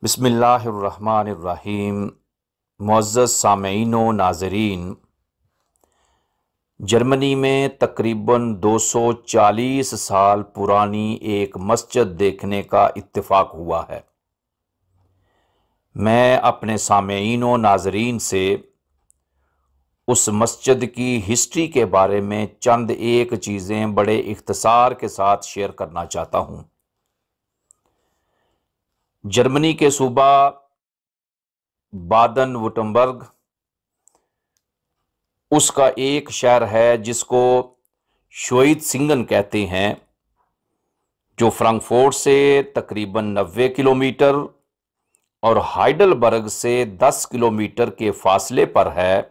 بسم اللہ الرحمن الرحیم۔ معزز سامعین و ناظرین، جرمنی میں تقریباً 240 سال پرانی ایک مسجد دیکھنے کا اتفاق ہوا ہے۔ میں اپنے سامعین و ناظرین سے اس مسجد کی ہسٹری کے بارے میں چند ایک چیزیں بڑے اختصار کے ساتھ شیئر کرنا چاہتا ہوں۔ جرمنی کے صوبہ بادن وٹمبرگ، اس کا ایک شہر ہے جس کو شوئیت سنگن کہتے ہیں، جو فرانکفورٹ سے تقریباً 90 کلومیٹر اور ہائیڈلبرگ سے 10 کلومیٹر کے فاصلے پر ہے۔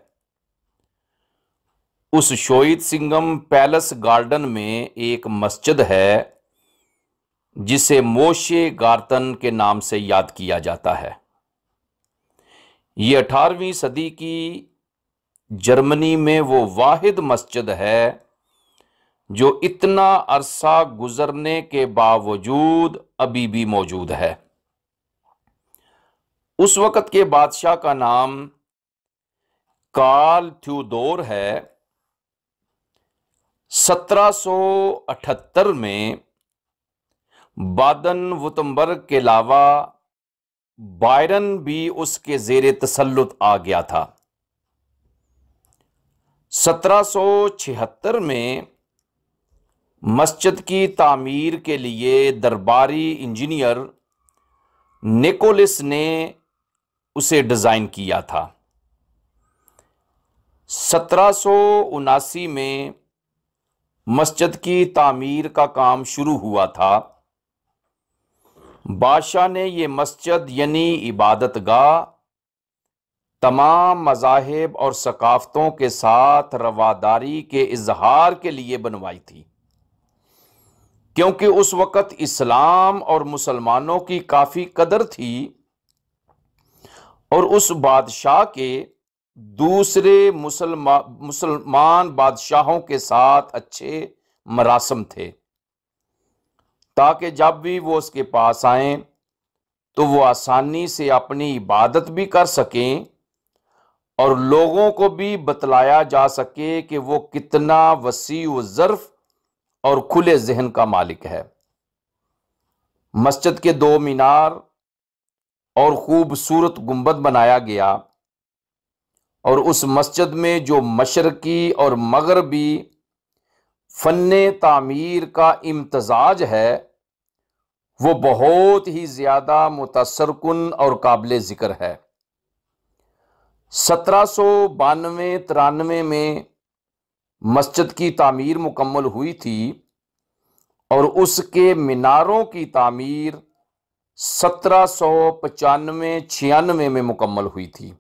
اس شوئیت سنگم پیلس گارڈن میں ایک مسجد ہے جسے موشے گارتن کے نام سے یاد کیا جاتا ہے۔ یہ 18ویں صدی کی جرمنی میں وہ واحد مسجد ہے جو اتنا عرصہ گزرنے کے باوجود ابھی بھی موجود ہے۔ اس وقت کے بادشاہ کا نام کارل تھیودور ہے۔ 1778 میں بادن وٹمبرگ کے علاوہ بائرن بھی اس کے زیر تسلط آ گیا تھا۔ 1776 میں مسجد کی تعمیر کے لیے درباری انجینئر نیکولس نے اسے ڈیزائن کیا تھا۔ 1779 میں مسجد کی تعمیر کا کام شروع ہوا تھا۔ بادشاہ نے یہ مسجد یعنی عبادت گاہ تمام مذاہب اور ثقافتوں کے ساتھ رواداری کے اظہار کے لیے بنوائی تھی، کیونکہ اس وقت اسلام اور مسلمانوں کی کافی قدر تھی اور اس بادشاہ کے دوسرے مسلمان بادشاہوں کے ساتھ اچھے مراسم تھے، تاکہ جب بھی وہ اس کے پاس آئیں تو وہ آسانی سے اپنی عبادت بھی کر سکیں اور لوگوں کو بھی بتلایا جا سکے کہ وہ کتنا وسیع الظرف اور کھلے ذہن کا مالک ہے۔ مسجد کے 2 مینار اور خوبصورت گنبد بنایا گیا، اور اس مسجد میں جو مشرقی اور مغربی فن تعمیر کا امتزاج ہے وہ بہت ہی زیادہ متاثر کن اور قابل ذکر ہے۔ 1792-93 میں مسجد کی تعمیر مکمل ہوئی تھی اور اس کے میناروں کی تعمیر 1795-96 میں مکمل ہوئی تھی،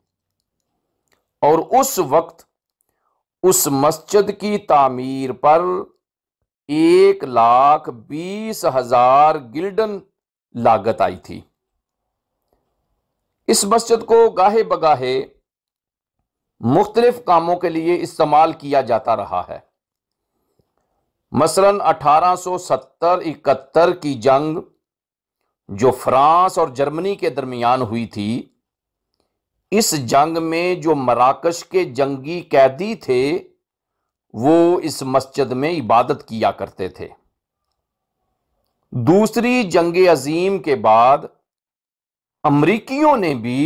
اور اس وقت اس مسجد کی تعمیر پر 1,20,000 گلڈن لاگت آئی تھی۔ اس مسجد کو گاہے بگاہے مختلف کاموں کے لیے استعمال کیا جاتا رہا ہے۔ مثلاً 1870-71 کی جنگ جو فرانس اور جرمنی کے درمیان ہوئی تھی، اس جنگ میں جو مراکش کے جنگی قیدی تھے وہ اس مسجد میں عبادت کیا کرتے تھے۔ دوسری جنگ عظیم کے بعد امریکیوں نے بھی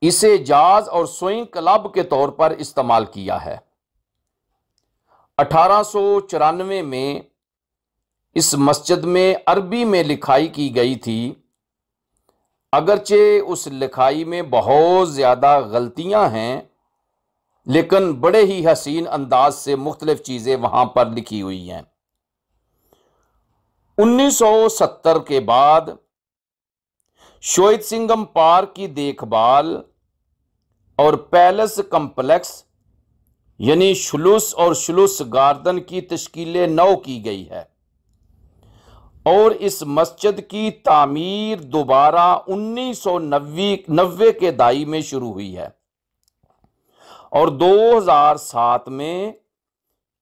اسے جاز اور سوئنگ کلب کے طور پر استعمال کیا ہے۔ 1894 میں اس مسجد میں عربی میں لکھائی کی گئی تھی، اگرچہ اس لکھائی میں بہت زیادہ غلطیاں ہیں، لیکن بڑے ہی حسین انداز سے مختلف چیزیں وہاں پر لکھی ہوئی ہیں۔ 1970 کے بعد شوئیت سنگم پارک کی دیکھ بھال اور پیلس کمپلیکس یعنی شلوس اور شلوس گارڈن کی تشکیل نو کی گئی ہے، اور اس مسجد کی تعمیر دوبارہ 1990 کے دہائی میں شروع ہوئی ہے، اور 2007 میں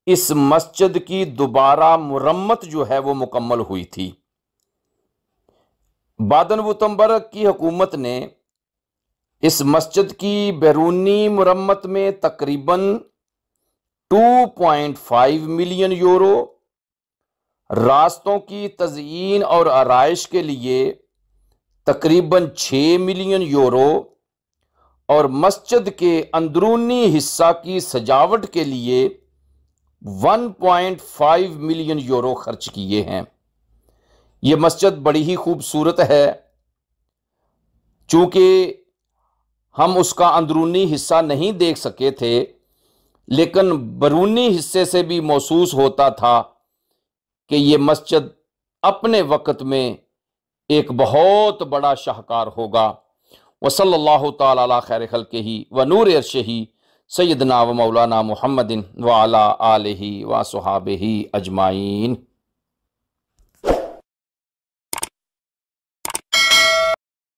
اس مسجد کی دوبارہ مرمت جو ہے وہ مکمل ہوئی تھی۔ بادن وٹمبرگ کی حکومت نے اس مسجد کی بیرونی مرمت میں تقریباً 2.5 ملین یورو، راستوں کی تزئین اور آرائش کے لیے تقریباً 6 ملین یورو اور مسجد کے اندرونی حصہ کی سجاوٹ کے لیے 1.5 ملین یورو خرچ کیے ہیں۔ یہ مسجد بڑی ہی خوبصورت ہے، چونکہ ہم اس کا اندرونی حصہ نہیں دیکھ سکے تھے، لیکن بیرونی حصے سے بھی محسوس ہوتا تھا کہ یہ مسجد اپنے وقت میں ایک بہت بڑا شاہکار ہوگا۔ وصلی اللہ تعالی علی خیر خلقہ ونور عرشہ سیدنا و مولانا محمد وعلی آلہ و صحابہ اجمعین۔